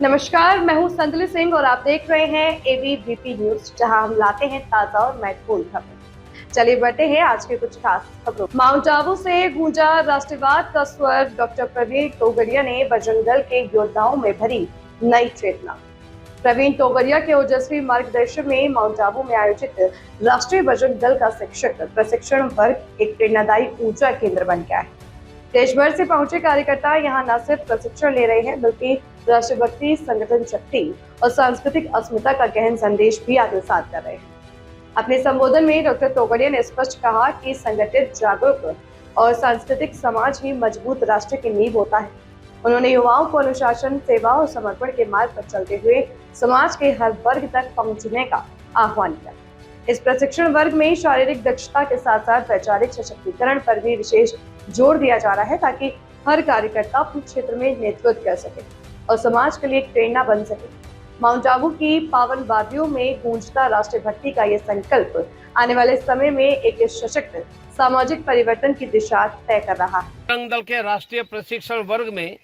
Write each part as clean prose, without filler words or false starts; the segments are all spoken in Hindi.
नमस्कार, मैं हूं संदली सिंह और आप देख रहे हैं एबीवीपी न्यूज, जहां हम लाते हैं ताजा और महत्वपूर्ण खबरें। चलिए बढ़ते हैं आज के कुछ खास खबरों। माउंट आबू से गूंजा राष्ट्रवाद का स्वर। डॉक्टर प्रवीण तोगड़िया ने बजरंग दल के योद्धाओं में भरी नई चेतना। प्रवीण तोगड़िया के ओजस्वी मार्गदर्शन में माउंट आबू में आयोजित राष्ट्रीय बजरंग दल का शिक्षक प्रशिक्षण वर्ग एक प्रेरणादायी ऊर्जा केंद्र बन गया है। देश भर से पहुंचे कार्यकर्ता यहां न सिर्फ प्रशिक्षण ले रहे हैं, बल्कि राष्ट्रभक्ति, संगठन शक्ति और सांस्कृतिक अस्मिता का गहन संदेश भी आत्मसात कर रहे हैं। अपने संबोधन में डॉक्टर तोगड़िया ने स्पष्ट कहा कि संगठित, जागरूक और सांस्कृतिक समाज ही मजबूत राष्ट्र की नींव होता है। उन्होंने युवाओं को अनुशासन, सेवा और समर्पण के मार्ग पर चलते हुए समाज के हर वर्ग तक पहुंचने का आह्वान किया। इस प्रशिक्षण वर्ग में शारीरिक दक्षता के साथ साथ वैचारिक सशक्तिकरण पर भी विशेष जोर दिया जा रहा है, ताकि हर कार्यकर्ता अपने क्षेत्र में नेतृत्व कर सके और समाज के लिए एक प्रेरणा बन सके। माउंट आबू की पावन वादियों में गूंजता राष्ट्रीय भक्ति का यह संकल्प आने वाले समय में एक सशक्त सामाजिक परिवर्तन की दिशा तय कर रहा है। बजरंग दल के राष्ट्रीय प्रशिक्षण वर्ग में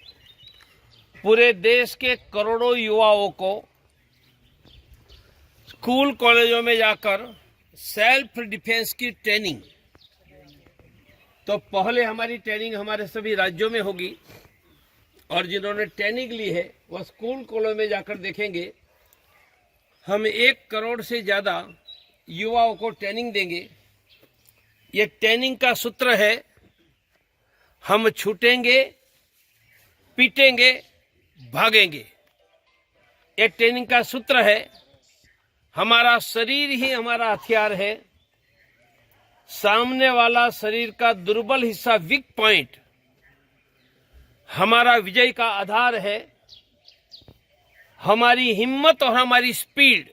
पूरे देश के करोड़ों युवाओं को स्कूल कॉलेजों में जाकर सेल्फ डिफेंस की ट्रेनिंग, तो पहले हमारी ट्रेनिंग हमारे सभी राज्यों में होगी और जिन्होंने ट्रेनिंग ली है वह स्कूल कॉलेज में जाकर देखेंगे। हम 1 करोड़ से ज़्यादा युवाओं को ट्रेनिंग देंगे। ये ट्रेनिंग का सूत्र है, हम छूटेंगे, पीटेंगे, भागेंगे। ये ट्रेनिंग का सूत्र है। हमारा शरीर ही हमारा हथियार है। सामने वाला शरीर का दुर्बल हिस्सा, वीक पॉइंट, हमारा विजय का आधार है। हमारी हिम्मत और हमारी स्पीड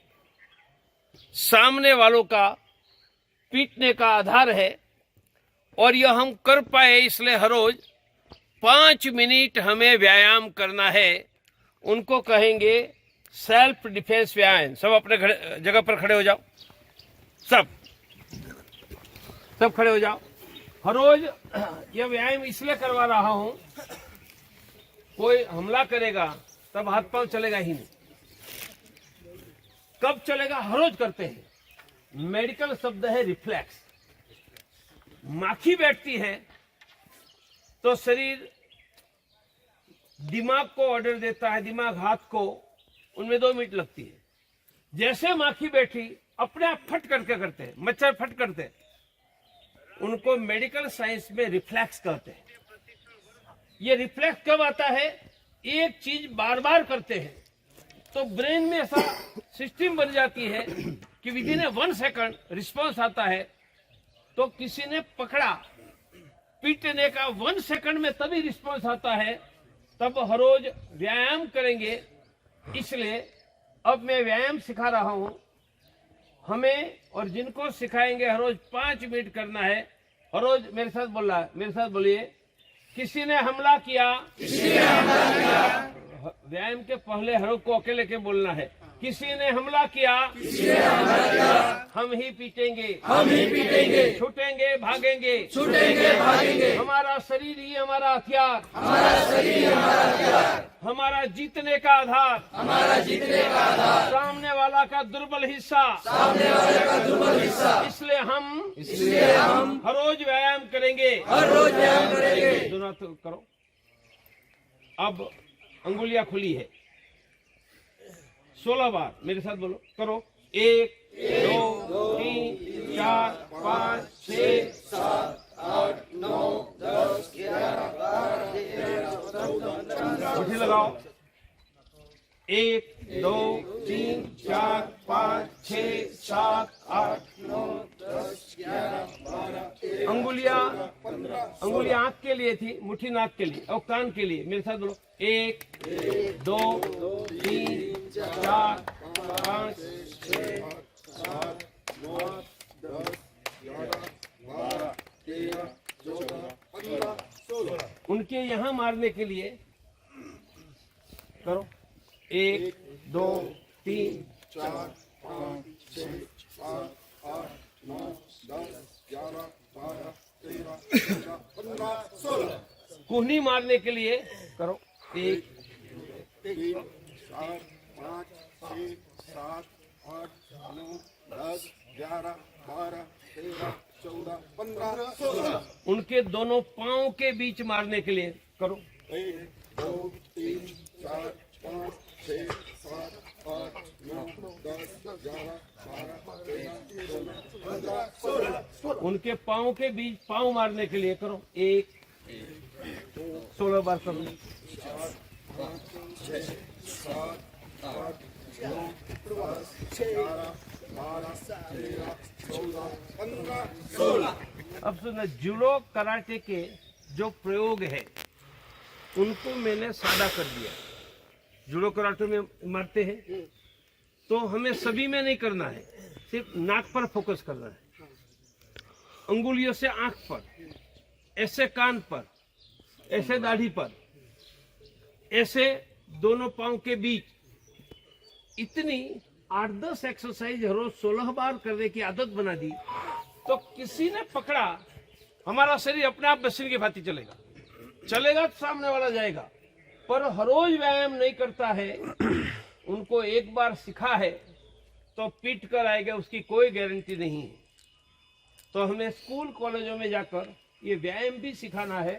सामने वालों का पीटने का आधार है। और यह हम कर पाए इसलिए हर रोज 5 मिनट हमें व्यायाम करना है। उनको कहेंगे सेल्फ डिफेंस व्यायाम। सब अपने जगह पर खड़े हो जाओ, सब खड़े हो जाओ। हर रोज यह व्यायाम इसलिए करवा रहा हूं, कोई हमला करेगा तब हाथ पांव चलेगा ही नहीं। कब चलेगा? हर रोज करते हैं। मेडिकल शब्द है रिफ्लेक्स। माखी बैठती है तो शरीर दिमाग को ऑर्डर देता है, दिमाग हाथ को, उनमें 2 मिनट लगती है। जैसे माखी बैठी अपने आप फट करके करते हैं, मच्छर फट करते हैं, उनको मेडिकल साइंस में रिफ्लेक्स कहते हैं। ये रिफ्लेक्स कब आता है? एक चीज बार बार करते हैं तो ब्रेन में ऐसा सिस्टम बन जाती है कि विदिन 1 सेकंड रिस्पॉन्स आता है। तो किसी ने पकड़ा, पीटने का 1 सेकंड में तभी रिस्पॉन्स आता है। तब हर रोज व्यायाम करेंगे। इसलिए अब मैं व्यायाम सिखा रहा हूं हमें, और जिनको सिखाएंगे हर रोज 5 मिनट करना है। हर रोज मेरे साथ बोल रहा है, मेरे साथ बोलिए। किसी ने हमला किया, व्यायाम के पहले हर को अकेले के बोलना है। किसी ने हमला किया, हम ही पीटेंगे, छूटेंगे, भागेंगे, हमारा शरीर ही हमारा हथियार, हमारा जीतने का आधार, सामने वाला का दुर्बल हिस्सा। इसलिए हम हर रोज व्यायाम करेंगे। दोनों हाथ करो। अब अंगुलियां खुली है। 16 बार मेरे साथ बोलो, करो। 1 2 3 4 5 6 7 8 9 10 11 12 13 14 लगाओ। 1 2 3 4 5 6 7 8 9 10 11 12 13। अंगुलियां आंख के लिए थी, मुट्ठी नाक के लिए और कान के लिए। मेरे साथ बोलो। 1 2 3 4 5 6 7 9 10 11 12 13 14 15 16। उनके यहां मारने के लिए करो। 1 2 3 4 5 6 7 8 9 10 11 12 13 14 15 16। कुहनी मारने के लिए करो। 1 2 3 4 5 6 7 8 9 10 11 12 13 14 15 16 उनके दोनों पांव के बीच मारने के लिए करो। 1 2 3 4 5 6 7 8 9 10 11 12 13 14 15 16 उनके पांव के बीच पांव मारने के लिए करो। 1 16 बार करो। 4 5 6 7 8 9 10 11 12 13 14 15 16 अब सुनो, जूडो कराटे के जो प्रयोग है उनको मैंने सादा कर दिया। जूडो कराटे में मारते हैं तो हमें सभी में नहीं करना है, सिर्फ नाक पर फोकस करना है। अंगुलियों से आंख पर, ऐसे कान पर, ऐसे दाढ़ी पर, ऐसे दोनों पांव के बीच, इतनी 8-10 एक्सरसाइज रोज 16 बार करने की आदत बना दी तो किसी ने पकड़ा, हमारा शरीर अपने आप मशीन की भांति चलेगा। चलेगा तो सामने वाला जाएगा, पर हर रोज व्यायाम नहीं करता है। उनको एक बार सिखा है तो पीट कर आएगा, उसकी कोई गारंटी नहीं है। तो हमें स्कूल कॉलेजों में जाकर ये व्यायाम भी सिखाना है,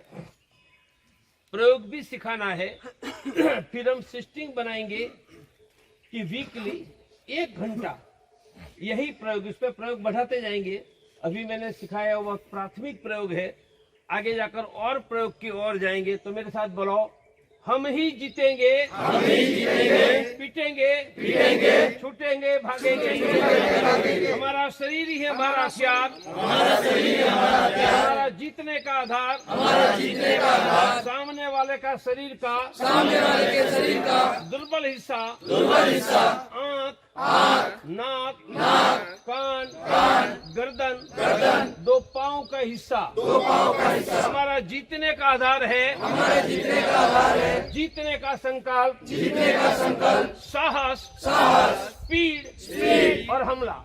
प्रयोग भी सिखाना है। फिर हम सिस्टम बनाएंगे कि वीकली 1 घंटा यही प्रयोग, इस पर प्रयोग बढ़ाते जाएंगे। अभी मैंने सिखाया वह प्राथमिक प्रयोग है, आगे जाकर और प्रयोग की ओर जाएंगे। तो मेरे साथ बोलो, हम ही जीतेंगे, हम ही जीतेंगे, पीटेंगे, पीटेंगे, छूटेंगे, भागेंगे। हमारा शरीर ही है हमारा हथियार, हमारा शरीर हमारा हथियार, हमारा जीतने का आधार, हमारा जीतने का आधार। सामने वाले का शरीर का, सामने वाले के शरीर का दुर्बल हिस्सा, आँख, नाक, कान, गर्दन, दो पाँव का हिस्सा, हमारा जीतने का आधार है, जीतने का संकल्प, साहस, स्पीड और हमला।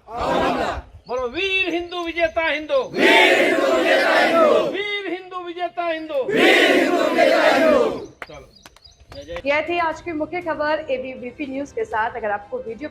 बोलो, वीर हिंदू विजेता हिंदू, वीर हिंदू विजेता हिंदू। चलो, यह थी आज की मुख्य खबर एबीवीपी न्यूज के साथ। अगर आपको वीडियो